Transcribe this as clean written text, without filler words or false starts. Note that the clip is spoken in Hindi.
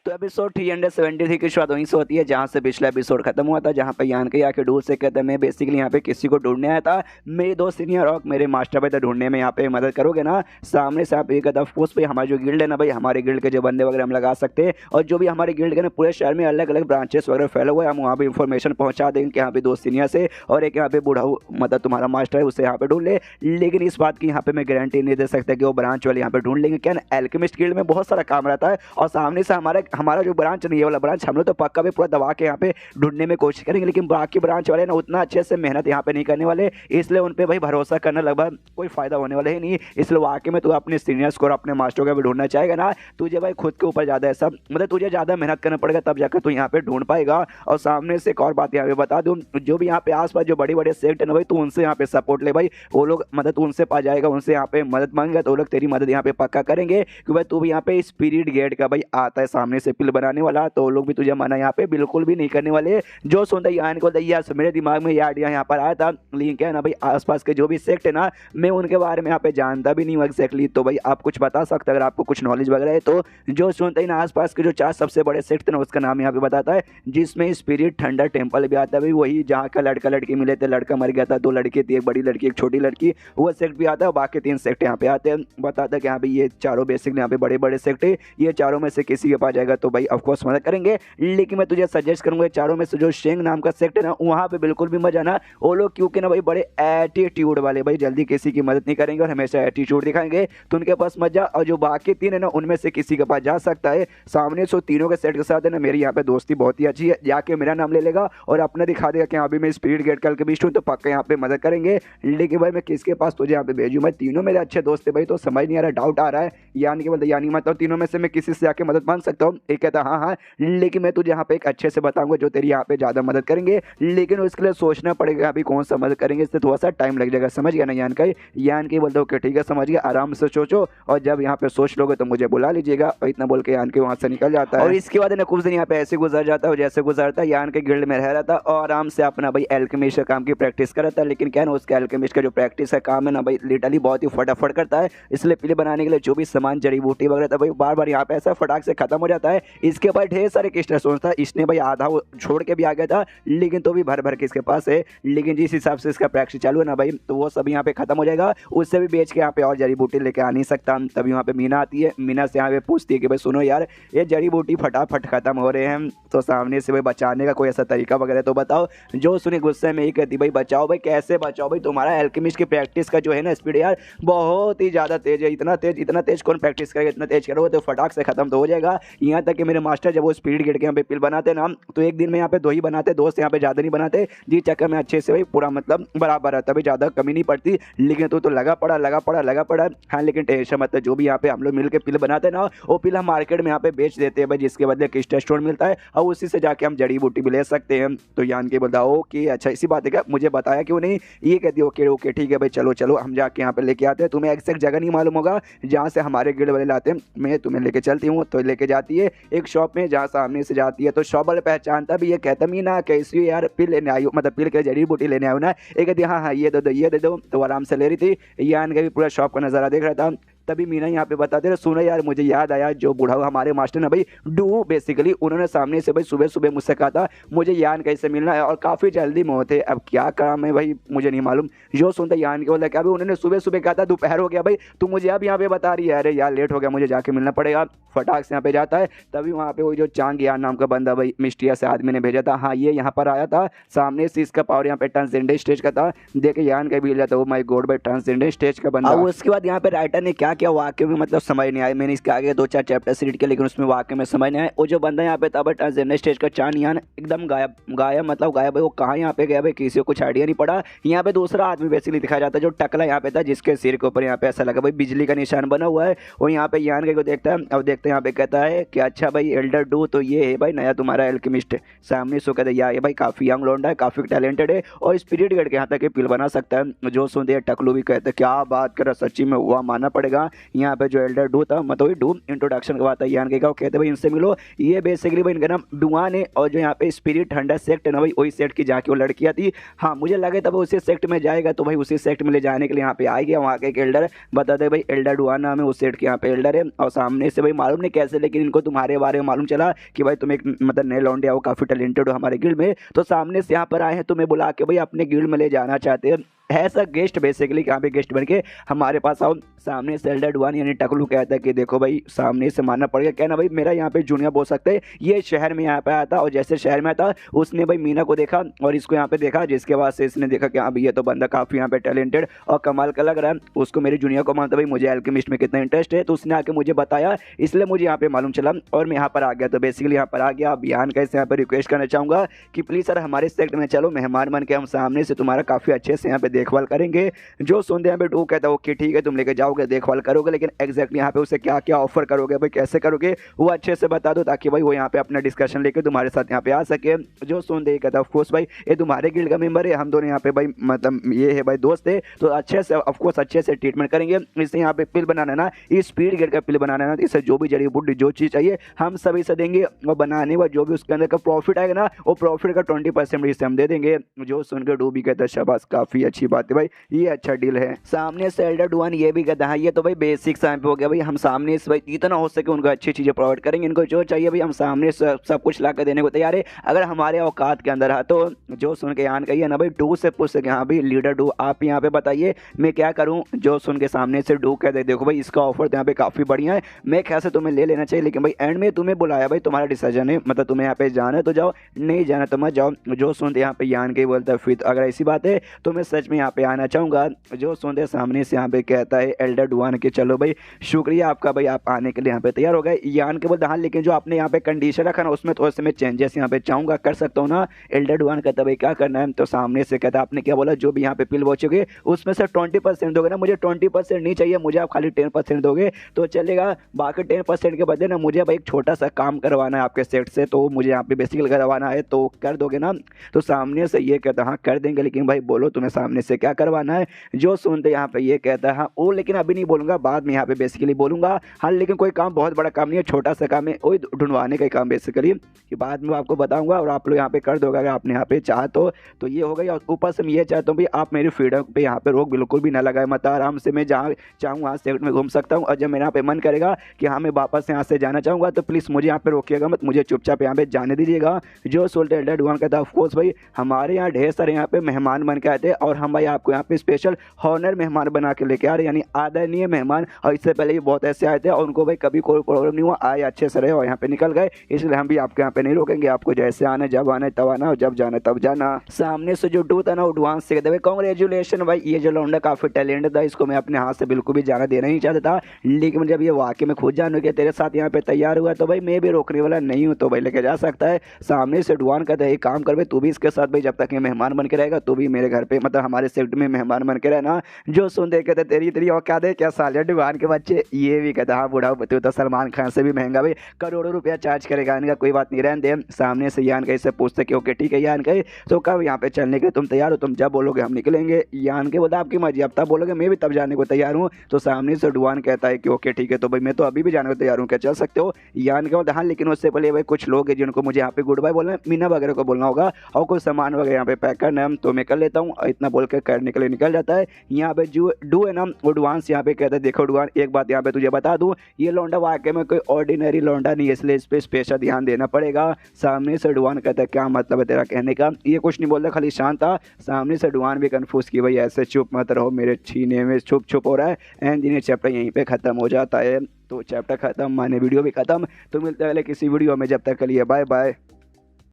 तो एपिसोड 373 की शुरुआत वहीं से होती है जहां से पिछला एपिसोड खत्म हुआ था, जहां पे यान के आके ढूंढ से कहते हैं मैं बेसिकली यहाँ पे किसी को ढूंढने आया था। मेरे दो सीनियर और मेरे मास्टर भाई तो ढूंढने में यहाँ पे मदद करोगे ना। सामने से आप ये कहता ऑफकोर्स भाई हमारे जो गिल्ड है ना भाई, हमारे गिल्ड के जो बंदे वगैरह हम लगा सकते हैं, और जो भी हमारे गिल्ड के ना पूरे शहर में अलग अलग ब्रांचेस वगैरह फैले हुए हैं, हम वहाँ पे इन्फॉर्मेशन पहुँचा देंगे कि यहाँ पे दो सीनियर से और एक यहाँ पे बूढ़ा मतलब तुम्हारा मास्टर है उसे यहाँ पे ढूंढ ले। लेकिन इस बात की यहाँ पे मैं गारंटी नहीं दे सकता कि वो ब्रांच वाले यहाँ पे ढूंढ लेंगे। क्या एल्केमिस्ट गिल्ड में बहुत सारा काम रहता है और सामने से हमारा हमारा जो ब्रांच नहीं है वाला ब्रांच हम लोग तो पक्का भी पूरा दबा के यहाँ पे ढूंढने में कोशिश करेंगे, लेकिन बाकी ब्रांच वाले ना उतना अच्छे से मेहनत यहाँ पे नहीं करने वाले, इसलिए उन पे भाई भरोसा करना लगभग कोई फायदा होने वाला ही नहीं। इसलिए वाकई में तू अपने सीनियर्स को और अपने मास्टरों को भी ढूंढना चाहेगा ना, तुझे भाई खुद के ऊपर ज़्यादा ऐसा मतलब तुझे ज़्यादा मेहनत करना पड़ेगा, तब जाकर तू यहाँ पे ढूंढ पाएगा। और सामने से एक और बात यहाँ पे बता दूँ, जो भी यहाँ पे आसपास जो बड़े बड़े सेक्ट है ना भाई, तू उनसे यहाँ पे सपोर्ट ले भाई, वो लोग मदद उनसे पा जाएगा, उनसे यहाँ पे मदद मांगेगा तो वो लोग तेरी मदद यहाँ पे पक्का करेंगे कि भाई तू भी यहाँ पे स्पिरिट गेट का भाई आता है सामने से पिल बनाने वाला, तो वो लोग भी तुझे मना यहाँ पे बिल्कुल भी नहीं करने वाले। जो सुनता यान को दैया मेरे दिमाग में ये आइडिया यहाँ पर आया था, लेकिन क्या है ना भाई आसपास के जो भी सेक्ट है ना मैं उनके बारे में यहाँ पे जानता भी नहीं हूँ एक्जैक्टली, तो भाई आप कुछ बता सकते अगर आपको कुछ नॉलेज वगैरह है तो। जो सुनते ही ना आसपास के जो 4 सबसे बड़े सेक्ट थे ना उसका नाम यहाँ पे बताता है, जिसमें स्पिरिट थंडर टेम्पल भी आता है भाई, वही जहाँ का लड़का लड़की मिले थे, लड़का मर गया था, 2 लड़की थी, एक बड़ी लड़की एक छोटी लड़की, वो सेक्ट भी आता है। बाकी 3 सेक्ट यहाँ पे आते हैं। बताता है कि यहाँ पे ये चारों बेसिकली यहाँ पे बड़े बड़े सेक्ट है, ये चारों में से किसी के पास जाएगा तो भाई ऑफकोर्स मदद करेंगे। लेकिन मैं तुझे सजेस्ट करूंगा चारों में से जो शेंग नाम का सेक्ट है ना वहाँ पे बिल्कुल भी मत जाना, वो लोग क्योंकि ना भाई बड़े एटीट्यूड वाले भाई, जल्दी किसी की मदद नहीं करेंगे और हमेशा एटीट्यूड दिखाएंगे, तो उनके पास मत जा। और जो बाकी 3 है ना उनमें से किसी के पास जा सकता है। सामने से तीनों के सेट के साथ है ना मेरी यहाँ पे दोस्ती बहुत ही अच्छी है, जाके मेरा नाम ले लेगा और अपना दिखा देगा कि हाँ भी मैं स्पीड गेट कल के बीच हूँ, तो पक्का यहाँ पे मदद करेंगे। लेकिन भाई मैं किसके पास तुझे यहाँ पे भेजूँ, मैं तीनों मेरे अच्छे दोस्त है भाई, तो समझ नहीं आ रहा, डाउट आ रहा है यानी कि मतलब यानी मतलब तीनों में से मैं किसी से जाके मदद मांग सकता हूँ। एक कहता हाँ हाँ, लेकिन मैं तुझे यहाँ पे एक अच्छे से बताऊंगा जो तेरी यहाँ पे ज़्यादा मदद करेंगे, लेकिन उसके लिए सोचना पड़ेगा अभी कौन सा मदद करेंगे, इससे थोड़ा सा टाइम लग जाएगा। समझ गया ना यान का? यान के बोलते ओके ठीक है समझ गया, आराम से सोचो और जब यहाँ पे सोच लोगे तो मुझे बुला लीजिएगा। और इतना बोल के यान के वहाँ से निकल जाता है। और इसके बाद कुछ दिन यहाँ पे ऐसे गुजर जाता है जैसे गुजरता है, यान के गिल्ड में रह रहा था और आराम से अपना भाई एल्केमिस्ट का काम की प्रैक्टिस कर रहा था। लेकिन क्या है ना उसके एल्केमिस्ट का जो प्रैक्टिस का काम है ना भाई लिटरली बहुत ही फटाफट करता है, इसलिए पिल बनाने के लिए जो भी सामान जड़ी बूटी वगैरह था भाई बार बार यहाँ पे ऐसा फटाक से खत्म हो जाता है। इसके पास ढेर सारे क्रिस्टल स्टोन्स था, इसने भाई आधा वो छोड़ के भी आ गया था, लेकिन तो भी भर भर के इसके पास है। लेकिन जिस हिसाब से इसका प्रैक्टिस चालू है ना भाई तो वो सब यहाँ पे खत्म हो जाएगा, उससे भी बेच के यहाँ पे और जड़ी बूटी लेके आ नहीं सकता। तभी वहाँ पे मीना आती है, मीना से यहाँ पे पूछती है कि भाई सुनो यार ये जड़ी बूटी फटाफट खत्म हो रहे हैं, तो सामने से भाई बचाने का कोई ऐसा तरीका वगैरह तो बताओ। जो सुने गुस्से में ही कहती भाई बचाओ भाई, कैसे बचाओ भाई, तुम्हारा एल्केमिस्ट की प्रैक्टिस का जो है ना स्पीड यार बहुत ही ज़्यादा तेज है, इतना तेज कौन प्रैक्टिस करेगा, इतना तेज करोगे तो फटाक से खत्म तो हो जाएगा। यहाँ तक कि मेरे मास्टर जब वो स्पीड गेट के यहाँ पे पिल बनाते ना तो एक दिन में यहाँ पे 2 ही बनाते, दोस्त यहाँ पे ज़्यादा नहीं बनाते, जिस चक्कर में अच्छे से भाई पूरा मतलब बराबर रहता भाई, ज़्यादा कमी नहीं पड़ती। लेकिन तो लगा पड़ा हाँ, लेकिन टेंशन मत, जो भी यहाँ पे हम लोग मिल के पिल बनाते ना वो पिल हम मार्केट में यहाँ पे बेच देते हैं भाई, जिसके बदले क्रिस्टल स्टोन मिलता है और उसी से जाके हम जड़ी बूटी भी ले सकते हैं। तो यान के बताओ कि अच्छा इसी बात है क्या, मुझे बताया क्यों नहीं, ये कहती ओके ओके ठीक है भाई चलो हम जाके यहाँ पे लेके आते हैं, तुम्हें एक्जैक्ट जगह नहीं मालूम होगा जहाँ से हमारे गिल्ड वाले लाते हैं, मैं तुम्हें लेके चलती हूँ। तो लेके जाती है एक शॉप में जहाँ सामने से जाती है, तो शॉप वाले पहचानता भी ये कहता भी ना कैसी यार पिल लेने आई हो, मतलब पिल के जड़ी बूटी लेने आयो ना, एक कहती हाँ ये दे दो, तो आराम से ले रही थी। यान का भी पूरा शॉप का नज़ारा देख रहा था। तभी मीना यहाँ पे बताते रहे सुनो यार मुझे याद आया, जो बूढ़ा हमारे मास्टर ने भाई डू बेसिकली उन्होंने सामने से भाई सुबह सुबह मुझसे कहा था मुझे यान कैसे मिलना है और काफ़ी जल्दी में होते, अब क्या काम है भाई मुझे नहीं मालूम। जो सुनता यान के बोला क्या भाई उन्होंने सुबह सुबह कहा था दोपहर हो गया भाई, तू मुझे अब यहाँ पे बता रही है, अरे यार लेट हो गया मुझे जाके मिलना पड़ेगा। फटाक से यहाँ पे जाता है, तभी वहाँ पे वही जो चांग यान नाम का बंदा भाई मिस्टिया से आदमी ने भेजा था, हाँ ये यहाँ पर आया था, सामने से इसका पावर यहाँ पे ट्रांसजेंडर स्टेज का था, देखे यान का भी जाता वो माई गॉड भाई ट्रांसजेंडर स्टेज का बंदा। उसके बाद यहाँ पे राइटर ने क्या किया वाकई में मतलब समझ नहीं आया, मैंने इसके आगे 2-4 चैप्टर्स रीड किए लेकिन उसमें वाकई में समझ नहीं आया। वो जो बंदा यहाँ पे था ट्रांसजेंडर स्टेज का चांद यान एकदम गायब मतलब गायब है, वो कहाँ यहाँ पे गया भाई किसी को कुछ आइडिया नहीं पड़ा। यहाँ पे दूसरा आदमी बेसिकली दिखाया जाता है जो टकला यहाँ पे था, जिसके सिर के ऊपर यहाँ पे ऐसा लगा भाई बिजली का निशान बना हुआ है, वो यहाँ पे यान को देखता है। अब देखते हैं यहाँ पे कहता है कि अच्छा भाई एल्डर डू तो ये है भाई नया तुम्हारा एल्केमिस्ट, सामने सो कहता है ये भाई काफ़ी यंग लौंडा है, काफ़ी टैलेंटेड है और स्पिरिट गेट के यहाँ तक पिल बना सकता है। जो सुनते हैं टकलू भी कहते हैं क्या बात कर रहा, सच्ची में हुआ मानना पड़ेगा ना यहाँ पे जो एल्डर डू था मतलब डू इंट्रोडक्शन करवाता है यान के का, कहते भाई इनसे मिलो, ये बेसिकली भाई इनका नाम डुआन है और जो यहाँ पे स्पिरिट हंडा सेक्ट है ना भाई वही सेक्ट की जाके वो लड़कियां थी। हाँ मुझे लगे तब उसी सेक्ट में जाएगा तो भाई उसी सेक्ट में ले जाने के लिए यहाँ पे आ गया। वहाँ के एक एल्डर बता दे भाई एल्डर डुआन नाम है उस सेक्ट के यहाँ पे एल्डर है। और सामने से भाई मालूम नहीं कैसे लेकिन इनको तुम्हारे बारे में मालूम चला कि भाई तुम एक मतलब नए लौंडे हो, काफी टैलेंटेड हो हमारे गिल्ड में, तो सामने से यहाँ पर आए हैं तुम्हें बुला के भाई अपने गिल्ड में ले जाना चाहते हैं। ऐसा गेस्ट बेसिकली यहाँ पे गेस्ट बन के हमारे पास आओ। सामने से एल्डर डुआन यानी टकलू कहता है कि देखो भाई सामने से मानना पड़ेगा, कहना भाई मेरा यहाँ पे जूनियर बोल सकते हैं, ये शहर में यहाँ पे आया था और जैसे शहर में आता उसने भाई मीना को देखा और इसको यहाँ पे देखा, जिसके बाद से इसने देखा कि हाँ भाई ये तो बंदा काफ़ी यहाँ पे टैलेंटेड और कमाल का लग रहा है। उसको मेरे जूनियर को मानता भाई मुझे एल्केमिस्ट में कितना इंटरेस्ट है, तो उसने आके मुझे बताया इसलिए मुझे यहाँ पे मालूम चला और मैं यहाँ पर आ गया। तो बेसिकली यहाँ पर आ गया। अब यान कैसे यहाँ पर रिक्वेस्ट करना चाहूँगा कि प्लीज़ सर हमारे सेक्ट में चलो, मेहमान बन के हम सामने से तुम्हारा काफ़ी अच्छे से यहाँ पे देखभाल करेंगे। जो सुनते हैं डू कहता है ओके ठीक है तुम लेके जाओगे देखभाल करोगे, लेकिन एग्जैक्टली यहाँ पे उसे क्या क्या ऑफर करोगे भाई कैसे करोगे वो अच्छे से बता दो ताकि भाई वो यहाँ पे अपना डिस्कशन लेके तुम्हारे साथ यहाँ पे आ सके। जो सुनते ही कहता है ऑफकोर्स भाई ये तुम्हारे गिल्ड का मेंबर है, हम दोनों यहाँ पे भाई मतलब ये है भाई दोस्त है, तो अच्छे से ऑफकोर्स अच्छे से ट्रीटमेंट करेंगे। इससे यहाँ पे पिल बनाना ना, इस स्पीड गेट का पिल बनाना ना, इसे जो भी जड़ी बूटी जो चीज़ चाहिए हम सभी से देंगे और बनाने में जो भी उसके अंदर का प्रॉफिट आएगा ना वो प्रॉफिट का 20% इसे हम दे देंगे। जो सुनकर डूबी कहता है शाबाश काफ़ी अच्छी बात है भाई, ये अच्छा डील है। सामने से एल्डर डुआन ये भी कहता है ये तो भाई बेसिक साइंस पे हो गया भाई, हम सामने से भाई जितना हो सके उनको अच्छी चीज़ें प्रोवाइड करेंगे, इनको जो चाहिए भाई हम सामने से सब कुछ ला कर देने को तैयार है अगर हमारे औकात के अंदर है। तो जो सुन के यान कहिए ना भाई डू से पूछ सके हाँ भाई लीडर डू आप यहाँ पे बताइए मैं क्या करूँ। जो सुन के सामने से डू कहते देखो भाई इसका ऑफर तो यहाँ पे काफ़ी बढ़िया है, मैं ख्याल से तुम्हें ले लेना चाहिए, लेकिन भाई एंड में तुम्हें बुलाया भाई तुम्हारा डिसीजन है, मतलब तुम्हें यहाँ पे जाना है तो जाओ, नहीं जाना तो मत जाओ। जो सुनते यहाँ पे यान के बोलता है फिर अगर ऐसी बात है तो मैं सच में यहाँ पे आना चाहूँगा। जो सुनते सामने से यहाँ पे कहता है एल्डर डुआन के चलो भाई शुक्रिया आपका भाई आप आने के लिए यहाँ पे तैयार हो गए। यान के बोलते हाँ लेकिन जो आपने यहाँ पे कंडीशन रखा ना उसमें थोड़े से मैं चेंजेस यहाँ पे चाहूँगा, कर सकता हूँ ना। एल्डर डुआन कहता भाई क्या करना है, तो सामने से कहता आपने क्या बोला जो भी यहाँ पे पिल बचोगे उसमें से 20% दोगे ना, मुझे 20% नहीं चाहिए, मुझे आप खाली 10% दोगे तो चलेगा, बाकी 10% के बदले ना मुझे भाई एक छोटा सा काम करवाना है आपके सेट से, तो मुझे यहाँ पे बेसिकली करवाना है तो कर दोगे ना। तो सामने से ये कहता हाँ कर देंगे, लेकिन भाई बोलो तुम्हें सामने से क्या करवाना है। जो सुनते यहाँ पे ये कहता है हाँ वो लेकिन अभी नहीं बोलूँगा बाद में यहाँ पे बेसिकली बोलूँगा, हाँ लेकिन कोई काम बहुत बड़ा काम नहीं है, छोटा सा काम है वही ढूंढवाने का काम बेसिकली कि बाद में आपको बताऊँगा और आप लोग यहाँ पे कर दोगे अगर आपने यहाँ पे चाह तो ये हो गई। और ऊपर से मैं ये चाहता हूँ भाई आप मेरी फ्रीडम पे यहाँ पे रोक बिल्कुल भी ना लगाए, मत आराम से मैं जहाँ चाहूँ वहाँ सेक्ट में घूम सकता हूँ, और जब मेरा यहाँ पे मन करेगा कि हाँ मैं वापस यहाँ से जाना चाहूँगा तो प्लीज़ मुझे यहाँ पे रोकिएगा मत, मुझे चुपचाप यहाँ पे जाने दीजिएगा। जो सोल्ट एल्डर डुआन कहता है ऑफकोर्स भाई हमारे यहाँ ढेर सारे यहाँ पे मेहमान बन के आए थे और हम भाई आपको यहाँ पे स्पेशल हॉनर मेहमान बना के लेके आ रहे यानी आदरणीय मेहमान, और इससे पहले भी बहुत ऐसे आए थे और उनको भाई कभी कोई प्रॉब्लम नहीं हुआ, आए अच्छे से रहे और यहाँ पे निकल गए, इसलिए हम भी आपके यहाँ पे नहीं रोकेंगे, आपको जैसे आना जब आना तब आना और जब जाना तब जाना। सामने से जो डू था ना एडवांस से कहते भाई कांग्रेचुलेशन भाई ये जो लौंडा काफ़ी टैलेंट था, इसको मैं अपने हाथ से बिल्कुल भी जाना देना नहीं चाहता था, लेकिन जब ये वाकई में खुद जान के तेरे साथ यहाँ पे तैयार हुआ तो भाई मैं भी रोकने वाला नहीं हूँ, तो भाई लेके जा सकता है। सामने से डुआन कहता है एक काम कर भाई तू भी इसके साथ भाई जब तक ये मेहमान बन के रहेगा तू भी मेरे घर पे मतलब हमारे सेक्ट में मेहमान बन के रहना। जो सुन दे कहते तेरी तेरी औकात है क्या साले डुआन के बच्चे, ये भी कहता हाँ बूढ़ा तू तो सलमान खान से भी महंगा भाई करोड़ों रुपया चार्ज करेगा, इनका कोई बात नहीं रहने दे। सामने से यान कहीं से पूछते कि ओके ठीक है यान कहीं तो कब यहाँ पे चलने के लिए तुम तैयार हो, तुम जब बोलोगे हम निकलेंगे। यान के बोला आपकी मर्जी, अब तब बोलोगे मैं भी तब जाने को तैयार हूँ। तो सामने से डुआन कहता है कि ओके ठीक है तो भाई मैं तो अभी भी जाने को तैयार हूँ, क्या चल सकते हो। यान के बोलता हाँ लेकिन उससे पहले भाई कुछ लोग हैं जिनको मुझे यहाँ पे गुड बाय बोलना है, मीना वगैरह को बोलना होगा और कुछ सामान वगैरह यहाँ पे पैक करना है, तो मैं कर लेता हूँ। इतना बोल के करने के लिए निकल जाता है। यहाँ पे जो डू है ना एडवांस यहाँ पे कहता है देखो डुआन एक बात यहाँ पे तुझे बता दूँ, ये लौंडा वाकई में कोई ऑर्डिनरी लौंडा नहीं है, इसलिए इस पर स्पेशल ध्यान देना पड़ेगा। सामने से डुआन कहता है क्या मतलब है तेरा कहने का, ये कुछ नहीं बोलता खाली शांत था। सामने से डुआन भी कंफ्यूज की भाई ऐसे चुप मत रहो मेरे छीने में छुप छुप हो रहा है। एंड जिन्हें चैप्टर यहीं पे ख़त्म हो जाता है, तो चैप्टर ख़त्म माने वीडियो भी ख़त्म। तो मिलते हैं अगले किसी वीडियो में, जब तक के लिए बाय बाय।